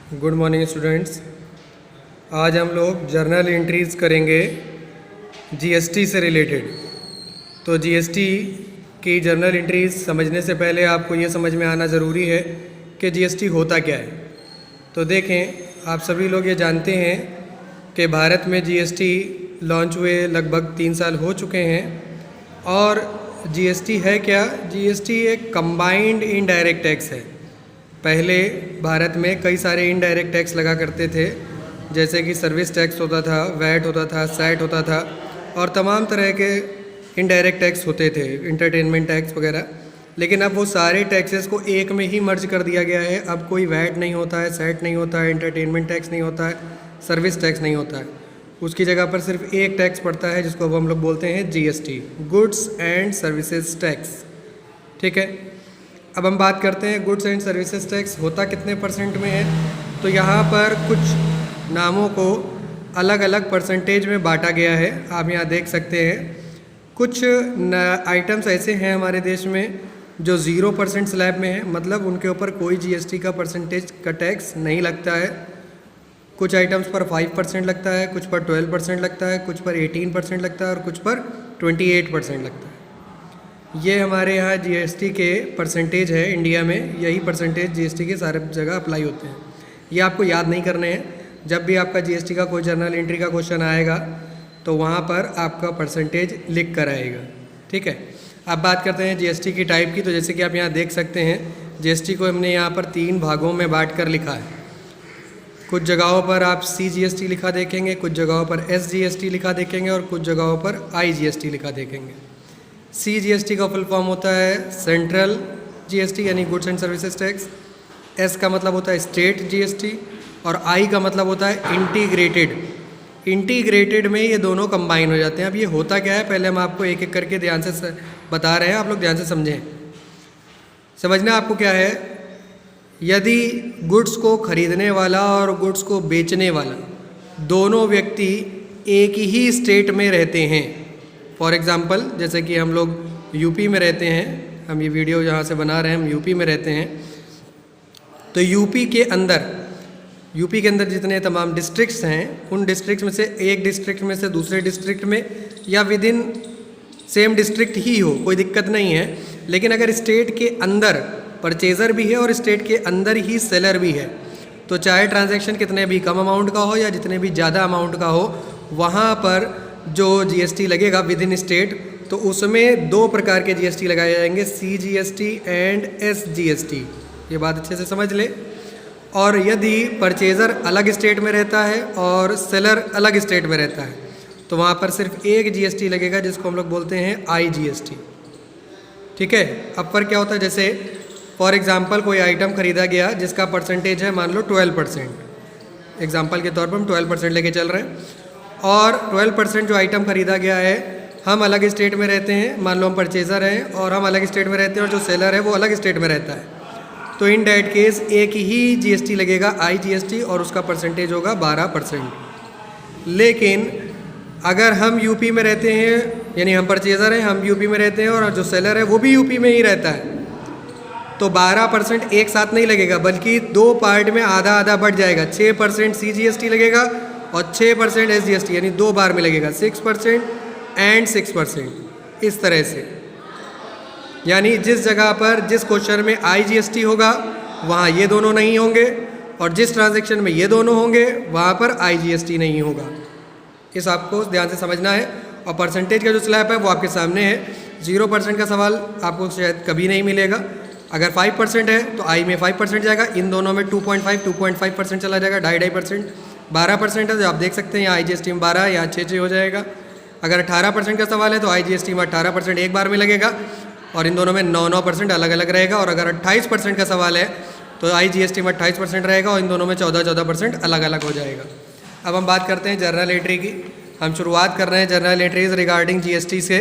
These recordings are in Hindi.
Good morning students. आज हम लोग जर्नल एंट्रीज करेंगे जीएसटी से रिलेटेड। तो जीएसटी की जर्नल एंट्रीज समझने से पहले आपको ये समझ में आना ज़रूरी है कि जीएसटी होता क्या है। तो देखें, आप सभी लोग ये जानते हैं कि भारत में जीएसटी लॉन्च हुए लगभग 3 साल हो चुके हैं। और जीएसटी है क्या? जीएसटी एक कंबाइंड इनडायरेक्ट टैक्स है। पहले भारत में कई सारे इनडायरेक्ट टैक्स लगा करते थे, जैसे कि सर्विस टैक्स होता था, वैट होता था, सैट होता था और तमाम तरह के इनडायरेक्ट टैक्स होते थे, इंटरटेनमेंट टैक्स वगैरह। लेकिन अब वो सारे टैक्सेस को एक में ही मर्ज कर दिया गया है। अब कोई वैट नहीं होता है, सैट नहीं होता है, इंटरटेनमेंट टैक्स नहीं होता है, सर्विस टैक्स नहीं होता है। उसकी जगह पर सिर्फ एक टैक्स पड़ता है जिसको अब हम लोग बोलते हैं GST, goods and services tax. ठीक है, अब हम बात करते हैं गुड्स एंड सर्विसेज टैक्स होता कितने परसेंट में है। तो यहाँ पर कुछ नामों को अलग अलग परसेंटेज में बांटा गया है, आप यहाँ देख सकते हैं। कुछ आइटम्स ऐसे हैं हमारे देश में जो 0% स्लैब में है, मतलब उनके ऊपर कोई जीएसटी का परसेंटेज का टैक्स नहीं लगता है। कुछ आइटम्स पर 5% लगता है, कुछ पर 12% लगता है, कुछ पर 18% लगता है और कुछ पर 28% लगता है। ये हमारे यहाँ जीएसटी के परसेंटेज है। इंडिया में यही परसेंटेज जीएसटी के सारे जगह अप्लाई होते हैं। ये आपको याद नहीं करने हैं। जब भी आपका जीएसटी का कोई जर्नल एंट्री का क्वेश्चन आएगा तो वहाँ पर आपका परसेंटेज लिख कर आएगा। ठीक है, अब बात करते हैं जीएसटी की टाइप की। तो जैसे कि आप यहाँ देख सकते हैं, जीएसटी को हमने यहाँ पर 3 भागों में बांट कर लिखा है। कुछ जगहों पर आप CGST लिखा देखेंगे, कुछ जगहों पर SGST लिखा देखेंगे और कुछ जगहों पर IGST लिखा देखेंगे। CGST का फुल फॉर्म होता है सेंट्रल जीएसटी यानी goods and services tax. S का मतलब होता है स्टेट जीएसटी और I का मतलब होता है इंटीग्रेटेड। इंटीग्रेटेड में ये दोनों कंबाइन हो जाते हैं। अब ये होता क्या है, पहले हम आपको एक एक करके ध्यान से बता रहे हैं, आप लोग ध्यान से समझें। समझना आपको क्या है, यदि गुड्स को खरीदने वाला और गुड्स को बेचने वाला दोनों व्यक्ति एक ही स्टेट में रहते हैं। फॉर एग्ज़ाम्पल, जैसे कि हम लोग यूपी में रहते हैं, हम ये वीडियो जहाँ से बना रहे हैं हम यूपी में रहते हैं। तो यूपी के अंदर जितने तमाम डिस्ट्रिक्ट्स हैं, उन डिस्ट्रिक्ट्स में से एक डिस्ट्रिक्ट में से दूसरे डिस्ट्रिक्ट में या विद इन सेम डिस्ट्रिक्ट ही हो, कोई दिक्कत नहीं है। लेकिन अगर स्टेट के अंदर परचेज़र भी है और स्टेट के अंदर ही सेलर भी है, तो चाहे ट्रांजैक्शन कितने भी कम अमाउंट का हो या जितने भी ज़्यादा अमाउंट का हो, वहाँ पर जो जीएसटी लगेगा विद इन स्टेट, तो उसमें 2 प्रकार के जीएसटी लगाए जाएंगे, CGST एंड SGST। ये बात अच्छे से समझ ले। और यदि परचेज़र अलग स्टेट में रहता है और सेलर अलग स्टेट में रहता है, तो वहाँ पर सिर्फ एक जीएसटी लगेगा जिसको हम लोग बोलते हैं IGST। ठीक है, अब पर क्या होता है, जैसे फॉर एग्ज़ाम्पल कोई आइटम खरीदा गया जिसका परसेंटेज है मान लो 12%। एग्जाम्पल के तौर पर हम 12% लेके चल रहे हैं और 12% जो आइटम खरीदा गया है, हम अलग स्टेट में रहते हैं, मान लो हम परचेज़र हैं और हम अलग स्टेट में रहते हैं और जो सेलर है वो अलग स्टेट में रहता है। तो इन डैट केस एक ही जीएसटी लगेगा IGST और उसका परसेंटेज होगा 12%। लेकिन अगर हम यूपी में रहते हैं, यानी हम परचेज़र हैं, हम यूपी में रहते हैं और जो सेलर है वो भी यूपी में ही रहता है, तो 12% एक साथ नहीं लगेगा, बल्कि 2 पार्ट में आधा आधा बढ़ जाएगा। 6% CGST लगेगा और 6% SGST, यानी 2 बार में लगेगा, 6% एंड 6%। इस तरह से, यानी जिस जगह पर जिस क्वेश्चन में IGST होगा वहाँ ये दोनों नहीं होंगे और जिस ट्रांजैक्शन में ये दोनों होंगे वहाँ पर IGST नहीं होगा। इस आपको ध्यान से समझना है। और परसेंटेज का जो स्लैब है वो आपके सामने है। 0% का सवाल आपको शायद कभी नहीं मिलेगा। अगर 5% है तो I में 5% जाएगा, इन दोनों में 2.5% चला जाएगा, 2.5%। 12% है तो आप देख सकते हैं यहाँ IGST में 12 या 6 हो जाएगा। अगर 18% का सवाल है तो IGST में 18% एक बार में लगेगा और इन दोनों में 9% अलग अलग रहेगा। और अगर 28% का सवाल है तो IGST में 28% रहेगा और इन दोनों में 14% अलग अलग हो जाएगा। अब हम बात करते हैं जर्नल एंट्री की। हम शुरुआत कर रहे हैं जर्नल एंट्रीज रिगार्डिंग GST से।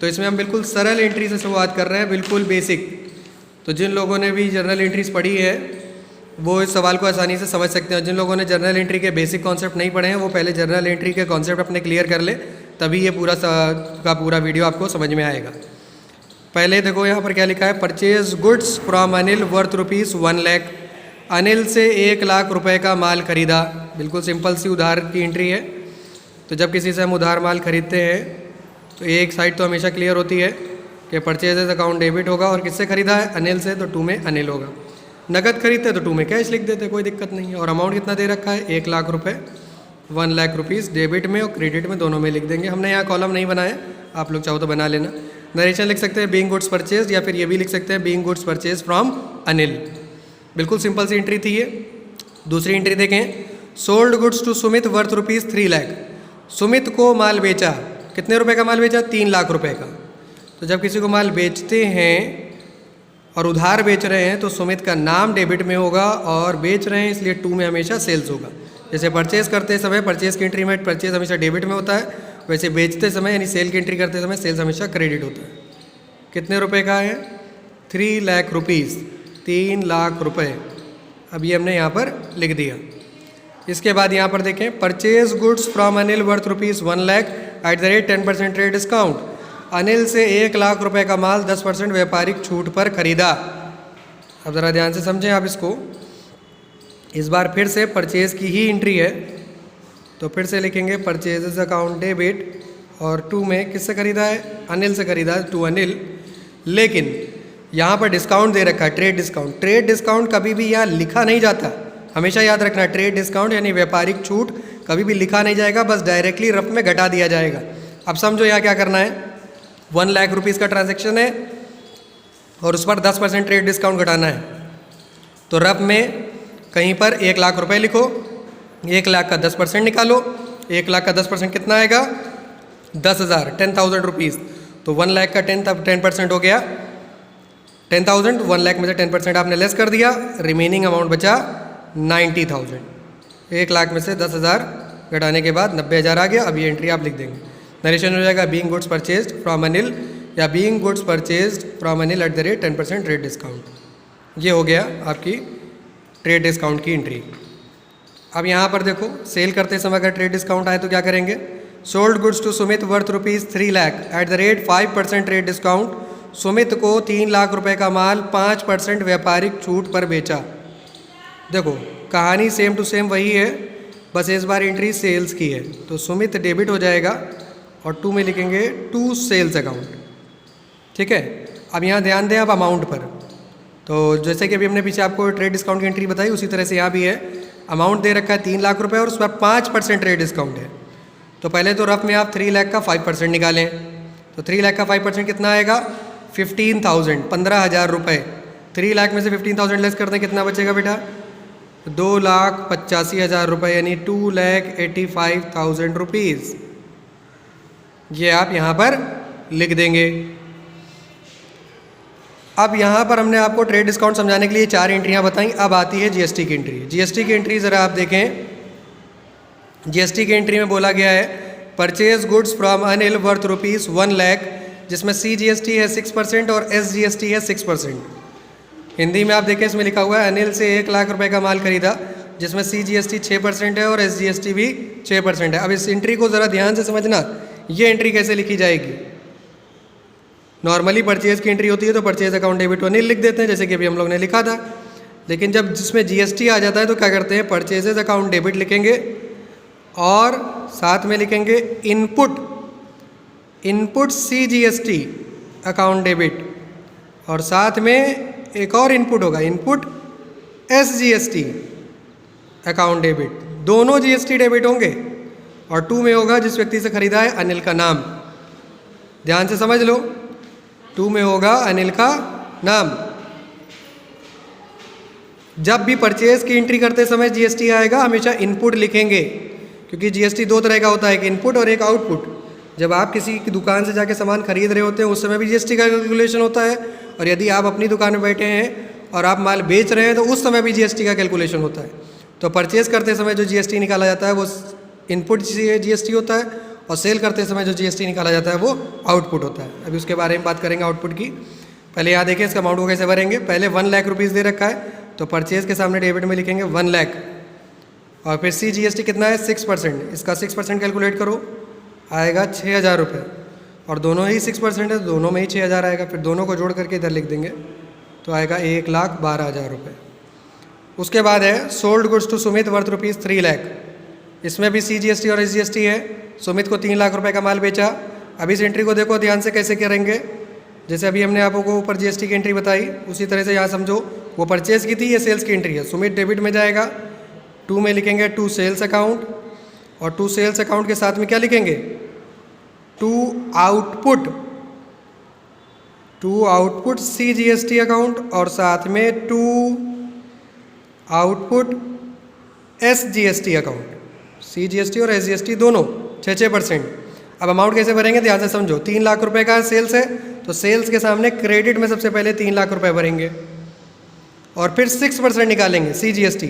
तो इसमें हम बिल्कुल सरल एंट्री से शुरुआत कर रहे हैं, बिल्कुल बेसिक। तो जिन लोगों ने भी जर्नल एंट्रीज पढ़ी है वो इस सवाल को आसानी से समझ सकते हैं। जिन लोगों ने जर्नल एंट्री के बेसिक कॉन्सेप्ट नहीं पढ़े हैं वो पहले जर्नल एंट्री के कॉन्सेप्ट अपने क्लियर कर ले, तभी ये पूरा वीडियो आपको समझ में आएगा। पहले देखो यहाँ पर क्या लिखा है, purchase goods from Anil worth ₹1 lakh. Anil से 1 लाख रुपए का माल खरीदा। बिल्कुल सिंपल सी उधार की एंट्री है। तो जब किसी से हम उधार माल खरीदते हैं तो एक साइड तो हमेशा क्लियर होती है कि परचेजेज अकाउंट डेबिट होगा, और किससे खरीदा है? अनिल से, तो 2 में अनिल होगा। नगद खरीदते तो 2 में कैश लिख देते, कोई दिक्कत नहीं है। और अमाउंट कितना दे रखा है? 1 लाख रुपए, 1 लाख रुपीज़ डेबिट में और क्रेडिट में, दोनों में लिख देंगे। हमने यहाँ कॉलम नहीं बनाया, आप लोग चाहो तो बना लेना। नरेशन लिख सकते हैं बीइंग गुड्स परचेज, या फिर ये भी लिख सकते हैं being goods purchase from Anil. बिल्कुल सिंपल सी एंट्री थी ये। दूसरी एंट्री देखें, sold goods to Sumit worth ₹3 lakh. Sumit को माल बेचा, कितने रुपए का माल बेचा? 3 लाख रुपए का। तो जब किसी को माल बेचते हैं और उधार बेच रहे हैं तो सुमित का नाम डेबिट में होगा, और बेच रहे हैं इसलिए 2 में हमेशा सेल्स होगा। जैसे परचेज करते समय परचेज की एंट्री में परचेज हमेशा डेबिट में होता है, वैसे बेचते समय यानी सेल की एंट्री करते समय सेल्स हमेशा क्रेडिट होता है। कितने रुपए का है? 3 लाख रुपीज़, 3 लाख रुपए। अब ये हमने यहाँ पर लिख दिया। इसके बाद यहाँ पर देखें, purchase goods from Anil worth ₹1 lakh at the rate 10% trade discount. Anil से 1 लाख रुपए का माल 10% व्यापारिक छूट पर खरीदा। अब ज़रा ध्यान से समझें आप इसको। इस बार फिर से परचेज की ही एंट्री है, तो फिर से लिखेंगे परचेजेस अकाउंट डेबिट, और 2 में किससे खरीदा है? अनिल से खरीदा है, 2 अनिल। लेकिन यहाँ पर डिस्काउंट दे रखा है, ट्रेड डिस्काउंट। ट्रेड डिस्काउंट कभी भी यहाँ लिखा नहीं जाता, हमेशा याद रखना। ट्रेड डिस्काउंट यानी व्यापारिक छूट कभी भी लिखा नहीं जाएगा, बस डायरेक्टली रफ में घटा दिया जाएगा। अब समझो यहाँ क्या करना है, 1 लाख रुपीज़ का ट्रांजैक्शन है और उस पर 10% ट्रेड डिस्काउंट घटाना है। तो रफ में कहीं पर 1 लाख रुपए लिखो, 1 लाख का 10% निकालो। 1 लाख का 10% कितना आएगा? 10,000, 10,000 रुपीज़। तो 1 लाख का 10% हो गया 10,000। 1 लाख में से 10% आपने लेस कर दिया, रिमेनिंग अमाउंट बचा 90,000। 1 लाख में से 10,000 घटाने के बाद 90,000 आ गया। अब ये एंट्री आप लिख देंगे। नरेशन हो जाएगा being goods purchased from Anil, या being goods purchased from Anil at the rate 10% trade discount. ये हो गया आपकी ट्रेड डिस्काउंट की एंट्री। अब यहाँ पर देखो, सेल करते समय अगर ट्रेड डिस्काउंट आए तो क्या करेंगे? Sold goods to Sumit worth ₹3 lakh at the rate 5% trade discount. Sumit को 3 लाख रुपए का माल 5% व्यापारिक छूट पर बेचा। देखो कहानी सेम टू सेम वही है, बस इस बार एंट्री सेल्स की है। तो सुमित डेबिट हो जाएगा और 2 में लिखेंगे टू सेल्स अकाउंट। ठीक है। अब यहाँ ध्यान दें आप अमाउंट पर। तो जैसे कि अभी हमने पीछे आपको ट्रेड डिस्काउंट की एंट्री बताई, उसी तरह से यहाँ भी है। अमाउंट दे रखा है 3 लाख रुपए और उस पर 5% ट्रेड डिस्काउंट है। तो पहले तो रफ में आप 3 लाख का 5% निकालें। तो 3 लाख का 5% कितना आएगा? 15,000, 15,000 रुपये। 3 लाख में से 15,000 लेस करते हैं, कितना बचेगा बेटा? 2,85,000 रुपये, यानी 2,85,000 रुपीज़। ये आप यहाँ पर लिख देंगे। अब यहाँ पर हमने आपको ट्रेड डिस्काउंट समझाने के लिए 4 एंट्रियाँ बताई। अब आती है जीएसटी की एंट्री। जीएसटी की एंट्री ज़रा आप देखें। जीएसटी की एंट्री में बोला गया है purchase goods from Anil worth ₹1 lakh, जिसमें CGST है 6% और SGST है 6%। हिंदी में आप देखें, इसमें लिखा हुआ है अनिल से 1 लाख रुपए का माल खरीदा, जिसमें CGST 6% है और SGST भी 6% है। अब इस एंट्री को ज़रा ध्यान से समझना, ये एंट्री कैसे लिखी जाएगी। नॉर्मली परचेज की एंट्री होती है तो परचेज अकाउंट डेबिट अनिल लिख देते हैं, जैसे कि अभी हम लोग ने लिखा था। लेकिन जब जिसमें GST आ जाता है तो क्या करते हैं, परचेजेज अकाउंट डेबिट लिखेंगे और साथ में लिखेंगे इनपुट CGST अकाउंट डेबिट, और साथ में एक और इनपुट होगा, इनपुट SGST अकाउंट डेबिट। दोनों GST डेबिट होंगे और 2 में होगा जिस व्यक्ति से खरीदा है अनिल का नाम। ध्यान से समझ लो, 2 में होगा अनिल का नाम। जब भी परचेज की एंट्री करते समय GST आएगा, हमेशा इनपुट लिखेंगे, क्योंकि GST 2 तरह का होता है, एक इनपुट और एक आउटपुट। जब आप किसी की दुकान से जाके सामान खरीद रहे होते हैं उस समय भी GST का कैलकुलेशन होता है, और यदि आप अपनी दुकान में बैठे हैं और आप माल बेच रहे हैं तो उस समय भी GST का कैलकुलेशन होता है। तो परचेज करते समय जो GST निकाला जाता है वो इनपुट GST होता है, और सेल करते समय जो GST निकाला जाता है वो आउटपुट होता है। अभी उसके बारे में बात करेंगे आउटपुट की। पहले यहाँ देखें इसका अमाउंट को कैसे भरेंगे। पहले 1 लाख रुपीज़ दे रखा है, तो परचेज के सामने डेबिट में लिखेंगे 1 लाख, और फिर CGST कितना है 6%। इसका 6% कैलकुलेट करो, आएगा 6,000 रुपये, और दोनों ही 6% है, दोनों में ही 6,000 आएगा। फिर दोनों को जोड़ करके इधर लिख देंगे तो आएगा 1,12,000 रुपये। उसके बाद है sold goods to Sumit worth rupees 3 lakh. इसमें भी CGST और SGST है। सुमित को 3 लाख रुपए का माल बेचा। अब इस एंट्री को देखो ध्यान से कैसे करेंगे। जैसे अभी हमने आपको ऊपर GST की एंट्री बताई, उसी तरह से यहाँ समझो वो परचेज की थी, ये सेल्स की एंट्री है। सुमित डेबिट में जाएगा, टू में लिखेंगे टू सेल्स अकाउंट, और टू सेल्स अकाउंट के साथ में क्या लिखेंगे, टू आउटपुट CGST अकाउंट, और साथ में to output SGST account. CGST और SGST दोनों 6%। अब अमाउंट कैसे भरेंगे ध्यान से समझो। 3 लाख रुपए का सेल्स है तो सेल्स के सामने क्रेडिट में सबसे पहले 3 लाख रुपए भरेंगे और फिर 6% निकालेंगे CGST।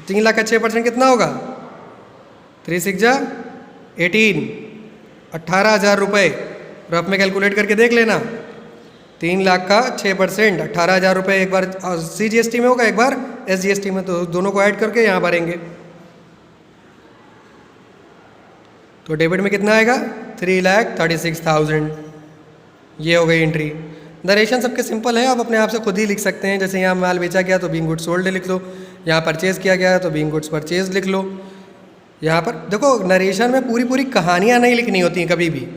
3 लाख का 6% कितना होगा, 3 6 जा 18, 18,000 रुपये। रफ में कैलकुलेट करके देख लेना। 3 लाख का 6% 18,000 रुपये एक बार CGST में होगा, एक बार SGST में, तो दोनों को ऐड करके यहाँ भरेंगे। तो डेबिट में कितना आएगा, 3,36,000। ये हो गई एंट्री। नरेशन सबके सिंपल है, आप अपने आप से खुद ही लिख सकते हैं। जैसे यहाँ माल बेचा गया तो बीइंग गुड्स सोल्ड लिख लो, यहाँ परचेज़ किया गया तो बीइंग गुड्स परचेज लिख लो। यहाँ पर देखो नरेशन में पूरी कहानियाँ नहीं लिखनी होती हैं कभी भी।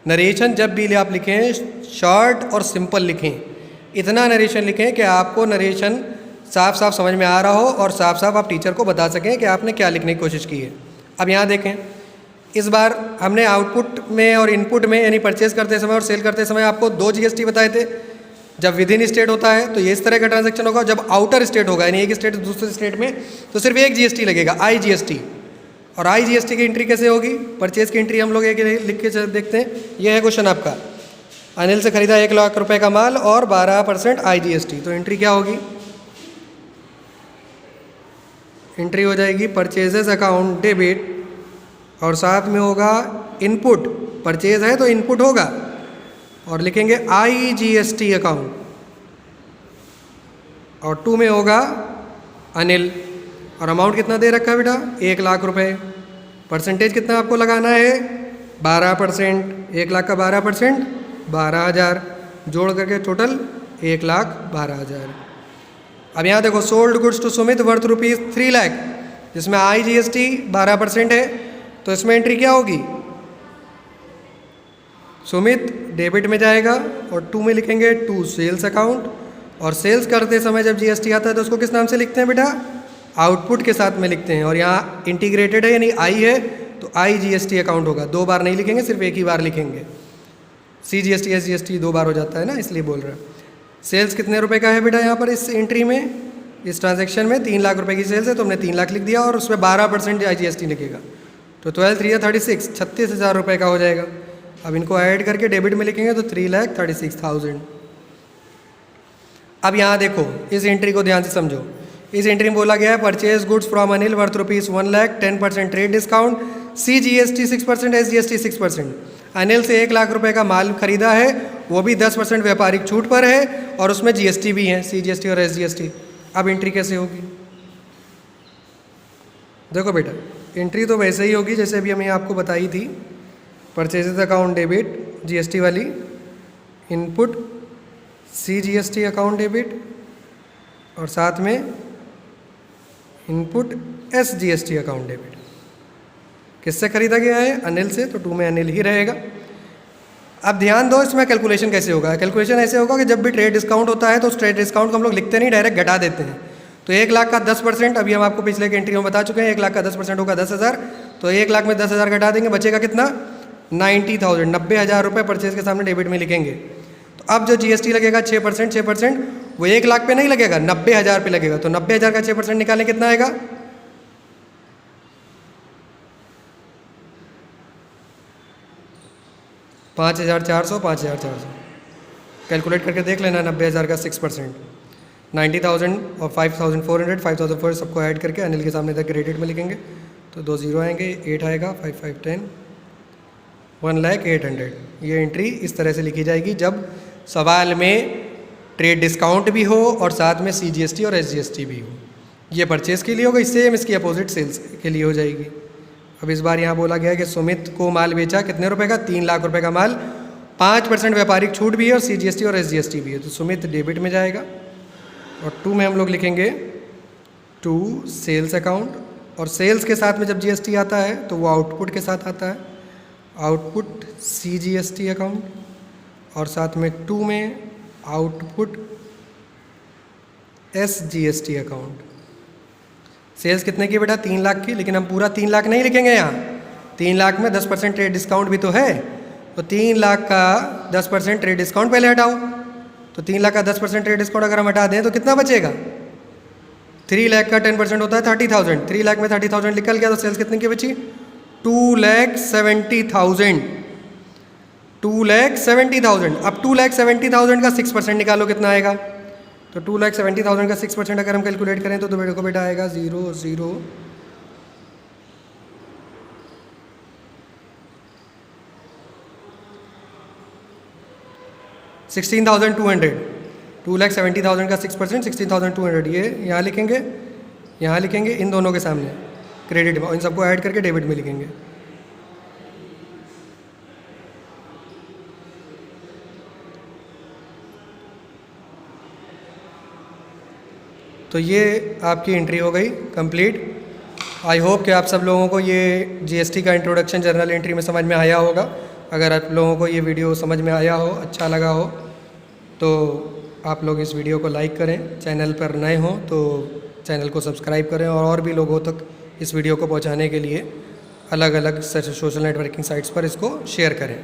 नरेशन जब भी आप लिखें शॉर्ट और सिंपल लिखें। इतना नरेशन लिखें कि आपको नरेशन साफ साफ समझ में आ रहा हो और साफ साफ आप टीचर को बता सकें कि आपने क्या लिखने की कोशिश की है। अब यहाँ देखें, इस बार हमने आउटपुट में और इनपुट में यानी परचेज करते समय और सेल करते समय आपको 2 GST बताए थे। जब विद इन स्टेट होता है तो ये इस तरह का ट्रांजैक्शन होगा। जब आउटर स्टेट होगा यानी एक स्टेट दूसरे स्टेट में तो सिर्फ एक GST लगेगा, IGST। और IGST की एंट्री कैसे होगी, परचेज की एंट्री हम लोग एक लिख के देखते हैं। ये है क्वेश्चन आपका, अनिल से खरीदा 1 लाख रुपए का माल और 12% IGST। तो एंट्री क्या होगी, एंट्री हो जाएगी परचेजेस अकाउंट डेबिट और साथ में होगा इनपुट। परचेज है तो इनपुट होगा और लिखेंगे IGST अकाउंट, और 2 में होगा अनिल। और अमाउंट कितना दे रखा है बेटा, 1 लाख रुपए। परसेंटेज कितना आपको लगाना है, 12%। 1 लाख का 12% 12,000, जोड़ करके टोटल 1,12,000। अब यहाँ देखो sold goods to Sumit worth rupees 3 lakh, जिसमें IGST 12% है। तो इसमें एंट्री क्या होगी, सुमित डेबिट में जाएगा और 2 में लिखेंगे टू सेल्स अकाउंट, और सेल्स करते समय जब GST आता है तो उसको किस नाम से लिखते हैं बेटा, आउटपुट के साथ में लिखते हैं। और यहाँ इंटीग्रेटेड है यानी I है तो IGST अकाउंट होगा। 2 बार नहीं लिखेंगे, सिर्फ एक ही बार लिखेंगे। CGST SGST 2 बार हो जाता है ना, इसलिए बोल रहा है। सेल्स कितने रुपए का है बेटा यहाँ पर इस एंट्री में, इस ट्रांजैक्शन में 3 लाख रुपए की सेल्स है तो हमने 3 लाख लिख दिया और उसमें 12% IGST लिखेगा। तो 12 3 36, 36,000 रुपये का हो जाएगा। अब इनको ऐड करके डेबिट में लिखेंगे तो 3,36,000। अब यहाँ देखो इस एंट्री को ध्यान से समझो। इस एंट्री में बोला गया है purchase goods from Anil worth rupees 1 lakh, 10% trade discount, CGST 6%, SGST 6%। Anil से 1 लाख रुपए का माल खरीदा है, वो भी 10% व्यापारिक छूट पर है और उसमें GST भी है, CGST और SGST। अब एंट्री कैसे होगी, देखो बेटा एंट्री तो वैसे ही होगी जैसे अभी हमने आपको बताई थी। परचेजेस अकाउंट डेबिट GST वाली, इनपुट CGST अकाउंट डेबिट और साथ में इनपुट SGST अकाउंट डेबिट। किससे खरीदा गया है, अनिल से, तो 2 में अनिल ही रहेगा। अब ध्यान दो इसमें कैलकुलेशन कैसे होगा। कैलकुलेशन ऐसे होगा कि जब भी ट्रेड डिस्काउंट होता है तो उस ट्रेड डिस्काउंट को हम लोग लिखते नहीं, डायरेक्ट घटा देते हैं। तो 1 लाख का 10%, अभी हम आपको पिछले की एंट्री में बता चुके हैं, 1 लाख का 10% होगा 10,000। तो 1 लाख में 10,000 घटा देंगे, बचेगा कितना, 90,000, 90,000 रुपये परचेज के सामने डेबिट में लिखेंगे। तो अब जो GST लगेगा 6%, वो 1 लाख पे नहीं लगेगा, 90,000 पे लगेगा। तो 90,000 का 6% निकालें, कितना आएगा, 5,400, 5,400। कैलकुलेट करके देख लेना। 90,000 का 6%, 90,000 और 5,400, 5,400 सबको ऐड करके अनिल के सामने तक क्रेडिट में लिखेंगे तो 2 0 आएंगे, 8 आएगा, 5 5 10, 1,08,000। ये एंट्री इस तरह से लिखी जाएगी जब सवाल में ट्रेड डिस्काउंट भी हो और साथ में CGST और SGST भी हो। ये परचेज़ के लिए होगा, सेम इसकी अपोजिट सेल्स के लिए हो जाएगी। अब इस बार यहाँ बोला गया है कि सुमित को माल बेचा कितने रुपए का, 3 लाख रुपए का माल, 5% व्यापारिक छूट भी है और CGST और SGST भी है। तो सुमित डेबिट में जाएगा और 2 में हम लोग लिखेंगे टू सेल्स अकाउंट, और सेल्स के साथ में जब जीएसटी आता है तो वो आउटपुट के साथ आता है, आउटपुट CGST अकाउंट, और साथ में 2 में आउटपुट SGST अकाउंट। सेल्स कितने की बेटा? 3 लाख की, लेकिन हम पूरा 3 लाख नहीं लिखेंगे यहाँ। 3 लाख में 10% ट्रेड डिस्काउंट भी तो है, तो 3 लाख का 10% ट्रेड डिस्काउंट पहले हटाओ। तो 3 लाख का 10% ट्रेड डिस्काउंट अगर हम हटा दें तो कितना बचेगा? 3 लाख का 10% होता है 30,000। 3 लाख में 30,000 निकल गया तो सेल्स कितने की बची? 2,70,000। 2,70,000। अब 2,70,000 का 6% निकालो, कितना आएगा? तो 2,70,000 का 6% अगर हम कैलकुलेट करें तो बेटे को बेटा आएगा 0 16,200। 2,70,000 का 6% 16,200। ये यहाँ लिखेंगे, यहाँ लिखेंगे, इन दोनों के सामने क्रेडिट में, इन सबको ऐड करके डेबिट में लिखेंगे। तो ये आपकी एंट्री हो गई कंप्लीट। आई होप कि आप सब लोगों को ये जीएसटी का इंट्रोडक्शन जर्नल एंट्री में समझ में आया होगा। अगर आप लोगों को ये वीडियो समझ में आया हो, अच्छा लगा हो, तो आप लोग इस वीडियो को लाइक करें। चैनल पर नए हों तो चैनल को सब्सक्राइब करें, और भी लोगों तक इस वीडियो को पहुंचाने के लिए अलग अलग सोशल नेटवर्किंग साइट्स पर इसको शेयर करें।